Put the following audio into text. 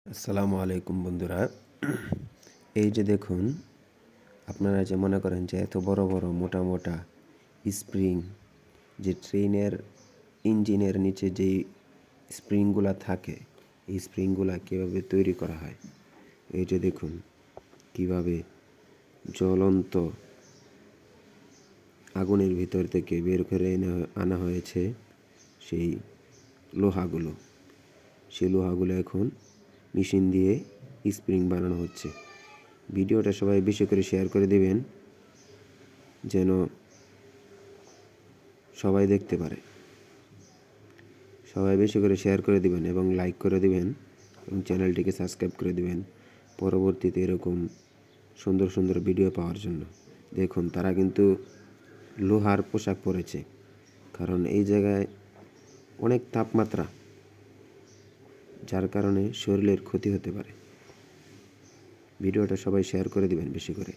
আসসালামু আলাইকুম বন্ধুরা। এই যে দেখুন, আপনারা যে মনে করেন যে এত বড় বড় মোটা মোটা স্প্রিং, যে ট্রেনের ইঞ্জিনের নিচে যেই স্প্রিংগুলা থাকে, এই স্প্রিংগুলা কীভাবে তৈরি করা হয়। এই যে দেখুন কিভাবে জ্বলন্ত আগুনের ভিতর থেকে বের করে আনা হয়েছে সেই লোহাগুলো। সেই লোহাগুলো এখন মেশিন দিয়ে স্প্রিং বানানো হচ্ছে। ভিডিওটা সবাই বেশি করে শেয়ার করে দেবেন, যেন সবাই দেখতে পারে। সবাই বেশি করে শেয়ার করে দিবেন এবং লাইক করে দিবেন এবং চ্যানেলটিকে সাবস্ক্রাইব করে দিবেন পরবর্তীতে এরকম সুন্দর সুন্দর ভিডিও পাওয়ার জন্য। দেখুন, তারা কিন্তু লোহার পোশাক পরেছে, কারণ এই জায়গায় অনেক তাপমাত্রা, যার কারণে শরীরের ক্ষতি হতে পারে। ভিডিওটা সবাই শেয়ার করে দিবেন বেশি করে।